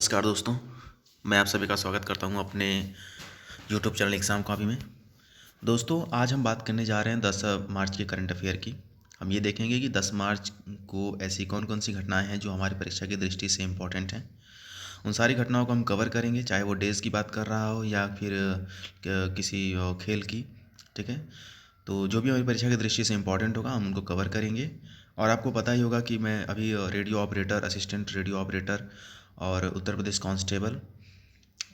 नमस्कार दोस्तों, मैं आप सभी का स्वागत करता हूं अपने यूट्यूब चैनल एग्ज़ाम कॉपी में। दोस्तों, आज हम बात करने जा रहे हैं 10 मार्च के करंट अफेयर की। हम ये देखेंगे कि 10 मार्च को ऐसी कौन कौन सी घटनाएं हैं जो हमारी परीक्षा की दृष्टि से इम्पोर्टेंट हैं। उन सारी घटनाओं को हम कवर करेंगे, चाहे वो डेज़ की बात कर रहा हो या फिर किसी खेल की। ठीक है, तो जो भी हमारी परीक्षा की दृष्टि से इम्पोर्टेंट होगा हम उनको कवर करेंगे। और आपको पता ही होगा कि मैं अभी radio operator, assistant radio operator और उत्तर प्रदेश कांस्टेबल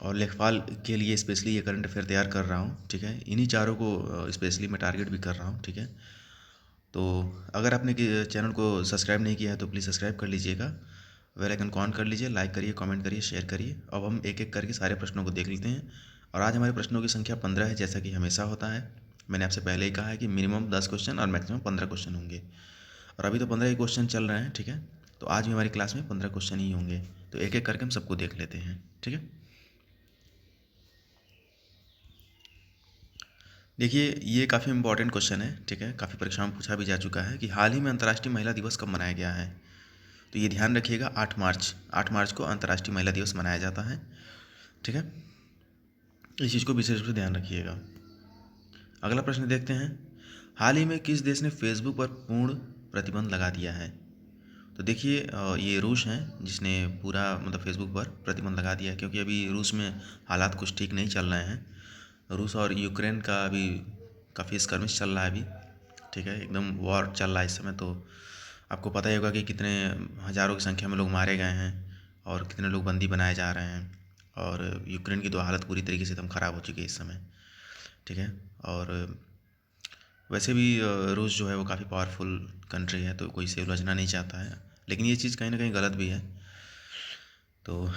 और लेखपाल के लिए स्पेशली ये करंट अफेयर तैयार कर रहा हूँ। ठीक है, इन्हीं चारों को स्पेशली मैं टारगेट भी कर रहा हूँ। ठीक है, तो अगर आपने चैनल को सब्सक्राइब नहीं किया है तो प्लीज़ सब्सक्राइब कर लीजिएगा, बेल आइकन को ऑन कर लीजिए, लाइक करिए, कमेंट करिए, शेयर करिए। अब हम एक एक करके सारे प्रश्नों को देख लेते हैं। और आज हमारे प्रश्नों की संख्या 15 है, जैसा कि हमेशा होता है। मैंने आपसे पहले ही कहा है कि मिनिमम 10 क्वेश्चन और मैक्सिमम 15 क्वेश्चन होंगे, और अभी तो 15 ही क्वेश्चन चल रहे हैं। ठीक है, तो आज भी हमारी क्लास में 15 क्वेश्चन ही होंगे, तो एक एक करके हम सबको देख लेते हैं। ठीक है, देखिए ये काफ़ी इंपॉर्टेंट क्वेश्चन है। ठीक है, काफ़ी परीक्षाओं में पूछा भी जा चुका है कि हाल ही में अंतर्राष्ट्रीय महिला दिवस कब मनाया गया है। तो ये ध्यान रखिएगा, 8 मार्च को अंतर्राष्ट्रीय महिला दिवस मनाया जाता है। ठीक है, इस चीज़ को विशेष रूप से ध्यान रखिएगा। अगला प्रश्न देखते हैं, हाल ही में किस देश ने फेसबुक पर पूर्ण प्रतिबंध लगा दिया है। तो देखिए ये रूस हैं जिसने पूरा मतलब फेसबुक पर प्रतिबंध लगा दिया है, क्योंकि अभी रूस में हालात कुछ ठीक नहीं चल रहे हैं। रूस और यूक्रेन का अभी काफ़ी स्कर्मिश चल रहा है अभी। ठीक है, एकदम वॉर चल रहा है इस समय। तो आपको पता ही होगा कि कितने हज़ारों की संख्या में लोग मारे गए हैं और कितने लोग बंदी बनाए जा रहे हैं। और यूक्रेन की तो हालत पूरी तरीके से एकदम ख़राब हो चुकी है इस समय। ठीक है, और वैसे भी रूस जो है वो काफ़ी पावरफुल कंट्री है, तो कोई इसे उलझना नहीं चाहता है, लेकिन ये चीज़ कहीं ना कहीं गलत भी है। तो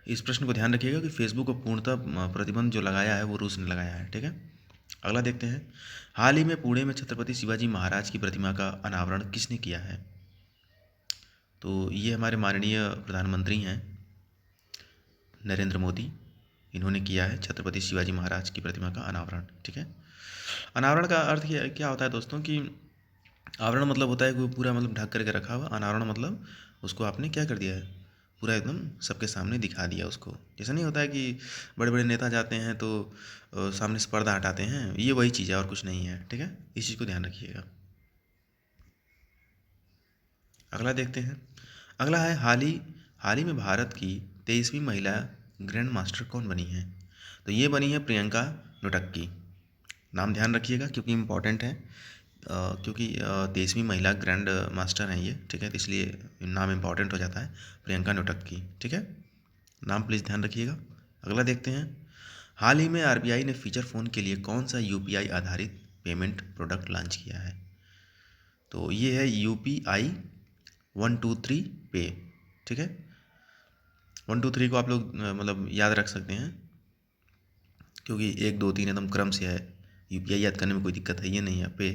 इस प्रश्न को ध्यान रखिएगा कि फेसबुक को पूर्णतः प्रतिबंध जो लगाया है वो रूस ने लगाया है। ठीक है, अगला देखते हैं, हाल ही में पुणे में छत्रपति शिवाजी महाराज की प्रतिमा का अनावरण किसने किया है। तो ये हमारे माननीय प्रधानमंत्री हैं नरेंद्र मोदी, इन्होंने किया है छत्रपति शिवाजी महाराज की प्रतिमा का अनावरण। ठीक है, अनावरण का अर्थ क्या होता है दोस्तों कि आवरण मतलब होता है कि वो पूरा मतलब ढक करके रखा हुआ। अनावरण मतलब उसको आपने क्या कर दिया है, पूरा एकदम सबके सामने दिखा दिया उसको। जैसा नहीं होता है कि बड़े बड़े नेता जाते हैं तो सामने से पर्दा हटाते हैं, ये वही चीज़ है और कुछ नहीं है। ठीक है, इस चीज़ को ध्यान रखिएगा। अगला देखते हैं, अगला है, हाल ही में भारत की 23वीं महिला ग्रैंड मास्टर कौन बनी है। तो ये बनी है प्रियंका नोटक्की। नाम ध्यान रखिएगा क्योंकि इम्पॉर्टेंट है, क्योंकि 23वीं महिला ग्रैंड मास्टर हैं ये। ठीक है, तो इसलिए नाम इम्पॉर्टेंट हो जाता है, प्रियंका नोटक्की। ठीक है, नाम प्लीज़ ध्यान रखिएगा। अगला देखते हैं, हाल ही में आरबीआई ने फीचर फ़ोन के लिए कौन सा यूपीआई आधारित पेमेंट प्रोडक्ट लॉन्च किया है। तो ये है यूपीआई 123 पे। ठीक है, 123 को आप लोग मतलब याद रख सकते हैं, क्योंकि 1 2 3 एकदम क्रम से है। यूपीआई याद करने में कोई दिक्कत है ये नहीं है, पे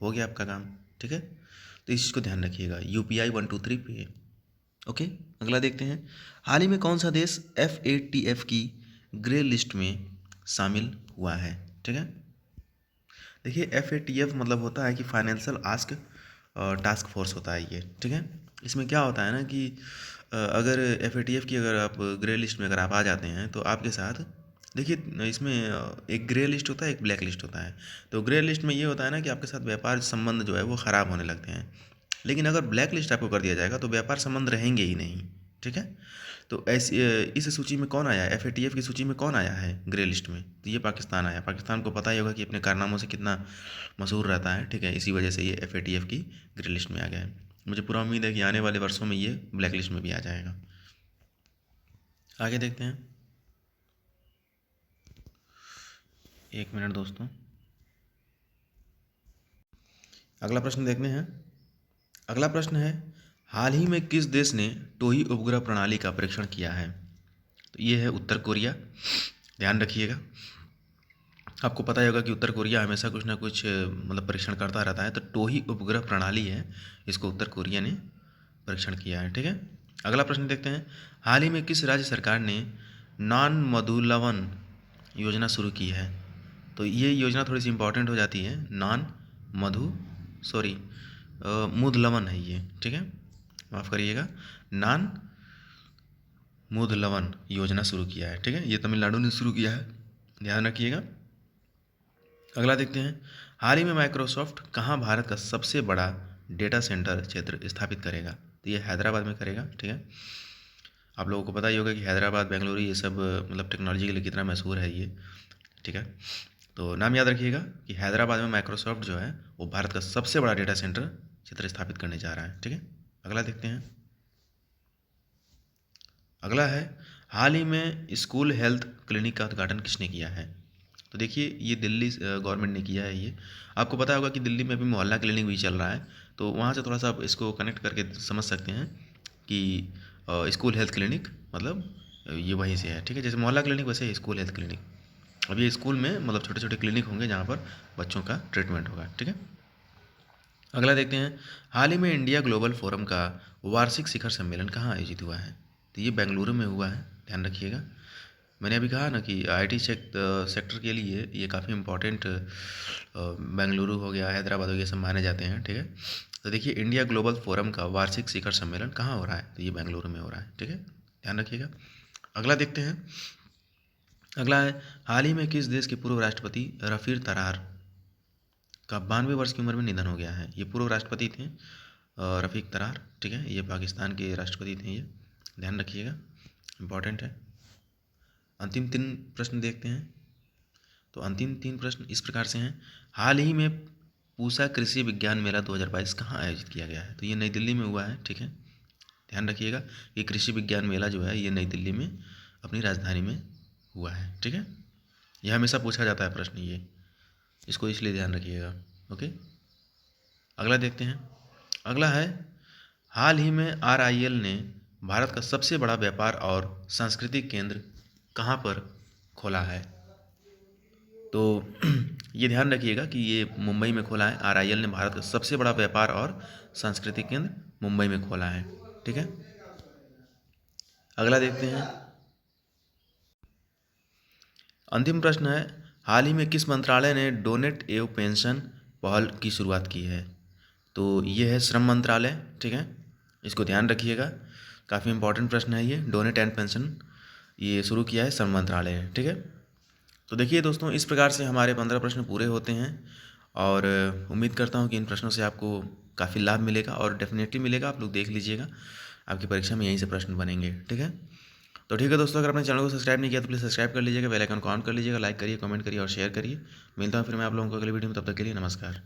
हो गया आपका काम। ठीक है, तो इस चीज़ को ध्यान रखिएगा, यूपीआई 123 पे। ओके, अगला देखते हैं, हाल ही में कौन सा देश FATF की ग्रे लिस्ट में शामिल हुआ है। ठीक है, देखिए FATF मतलब होता है कि फाइनेंशियल आस्क टास्क फोर्स होता है ये। ठीक है, इसमें क्या होता है ना कि अगर FATF की अगर आप ग्रे लिस्ट में अगर आप आ जाते हैं तो आपके साथ, देखिए इसमें एक ग्रे लिस्ट होता है, एक ब्लैक लिस्ट होता है। तो ग्रे लिस्ट में ये होता है ना कि आपके साथ व्यापार संबंध जो है वो ख़राब होने लगते हैं, लेकिन अगर ब्लैक लिस्ट आपको कर दिया जाएगा तो व्यापार संबंध रहेंगे ही नहीं। ठीक है, तो ऐसी इस सूची में कौन आया है, FATF की सूची में कौन आया है ग्रे लिस्ट में, तो ये पाकिस्तान आया। पाकिस्तान को पता ही होगा कि अपने कारनामों से कितना मशहूर रहता है। ठीक है, इसी वजह से ये FATF की ग्रे लिस्ट में आ गया है। मुझे पूरा उम्मीद है कि आने वाले वर्षों में ये ब्लैक लिस्ट में भी आ जाएगा। आगे देखते हैं, एक मिनट दोस्तों, अगला प्रश्न देखते हैं। अगला प्रश्न है, हाल ही में किस देश ने टोही उपग्रह प्रणाली का परीक्षण किया है। तो ये है उत्तर कोरिया। ध्यान रखिएगा, आपको पता ही होगा कि उत्तर कोरिया हमेशा कुछ ना कुछ मतलब परीक्षण करता रहता है। तो टोही उपग्रह प्रणाली है, इसको उत्तर कोरिया ने परीक्षण किया है। ठीक है, अगला प्रश्न देखते हैं, हाल ही में किस राज्य सरकार ने नॉन मधुलवन योजना शुरू की है। तो ये योजना थोड़ी सी इंपॉर्टेंट हो जाती है, नॉन मधु सॉरी मुदलवन है ये। ठीक है, माफ़ करिएगा, नॉन मुद्लवन योजना शुरू किया है। ठीक है, ये तमिलनाडु ने शुरू किया है, ध्यान रखिएगा। अगला देखते हैं, हाल ही में माइक्रोसॉफ्ट कहाँ भारत का सबसे बड़ा डेटा सेंटर क्षेत्र स्थापित करेगा? तो ये हैदराबाद में करेगा। ठीक है, आप लोगों को पता ही होगा कि हैदराबाद, बेंगलुरु ये सब मतलब टेक्नोलॉजी के लिए कितना मशहूर है ये। ठीक है, तो नाम याद रखिएगा कि हैदराबाद में माइक्रोसॉफ्ट जो है वो भारत का सबसे बड़ा डेटा सेंटर क्षेत्र स्थापित करने जा रहा है। ठीक है, अगला देखते हैं। अगला है, हाल ही में स्कूल हेल्थ क्लिनिक का उद्घाटन किसने किया है? तो देखिए, ये दिल्ली गवर्नमेंट ने किया है। ये आपको पता होगा कि दिल्ली में अभी मोहल्ला क्लिनिक भी चल रहा है, तो वहाँ से थोड़ा सा आप इसको कनेक्ट करके समझ सकते हैं कि स्कूल हेल्थ क्लिनिक मतलब ये वहीं से है। ठीक है, जैसे मोहल्ला क्लिनिक वैसे ही स्कूल हेल्थ क्लिनिक। अब ये स्कूल में मतलब छोटे छोटे क्लिनिक होंगे जहाँ पर बच्चों का ट्रीटमेंट होगा। ठीक है, अगला देखते हैं, हाल ही में इंडिया ग्लोबल फोरम का वार्षिक शिखर सम्मेलन कहाँ आयोजित हुआ है? तो ये बेंगलुरु में हुआ है, ध्यान रखिएगा। मैंने अभी कहा ना कि आईटी सेक्टर के लिए ये काफ़ी इम्पोर्टेंट बेंगलुरु हो गया, हैदराबाद हो गया, सब माने जाते हैं। ठीक है, तो देखिए, इंडिया ग्लोबल फोरम का वार्षिक शिखर सम्मेलन कहाँ हो रहा है? तो ये बेंगलुरु में हो रहा है। ठीक है, ध्यान रखिएगा। अगला देखते हैं, अगला है, हाल ही में किस देश के पूर्व राष्ट्रपति रफ़ीक तरार का 92 वर्ष की उम्र में निधन हो गया है? ये पूर्व राष्ट्रपति थे रफ़ीक तरार। ठीक है, ये पाकिस्तान के राष्ट्रपति थे, ये ध्यान रखिएगा, इम्पॉर्टेंट है। अंतिम 3 प्रश्न देखते हैं। तो अंतिम 3 प्रश्न इस प्रकार से हैं, हाल ही में पूसा कृषि विज्ञान मेला 2022 कहाँ आयोजित किया गया है? तो ये नई दिल्ली में हुआ है। ठीक है, ध्यान रखिएगा, ये कृषि विज्ञान मेला जो है ये नई दिल्ली में अपनी राजधानी में हुआ है। ठीक है, यह हमेशा पूछा जाता है प्रश्न ये, इसको इसलिए ध्यान रखिएगा। ओके, अगला देखते हैं। अगला है, हाल ही में RIL ने भारत का सबसे बड़ा व्यापार और सांस्कृतिक केंद्र कहाँ पर खोला है? तो ये ध्यान रखिएगा कि ये मुंबई में खोला है। RIL ने भारत का सबसे बड़ा व्यापार और सांस्कृतिक केंद्र मुंबई में खोला है। ठीक है, अगला देखते हैं। अंतिम प्रश्न है, हाल ही में किस मंत्रालय ने डोनेट एवं पेंशन पहल की शुरुआत की है? तो ये है श्रम मंत्रालय। ठीक है, इसको ध्यान रखिएगा, काफ़ी इंपॉर्टेंट प्रश्न है ये। डोनेट एंड पेंशन ये शुरू किया है श्रम मंत्रालय ने। ठीक है, तो देखिए दोस्तों, इस प्रकार से हमारे 15 प्रश्न पूरे होते हैं और उम्मीद करता हूँ कि इन प्रश्नों से आपको काफ़ी लाभ मिलेगा और डेफिनेटली मिलेगा। आप लोग देख लीजिएगा, आपकी परीक्षा में यहीं से प्रश्न बनेंगे। ठीक है, तो ठीक है दोस्तों, अगर अपने चैनल को सब्सक्राइब नहीं किया तो प्लीज़ सब्सक्राइब कर लीजिएगा, बेल आइकन को ऑन कर लीजिएगा, लाइक करिए, कमेंट करिए और शेयर करिए। मिलता हूँ फिर मैं आप लोगों को अगली वीडियो में, तब तक के लिए नमस्कार।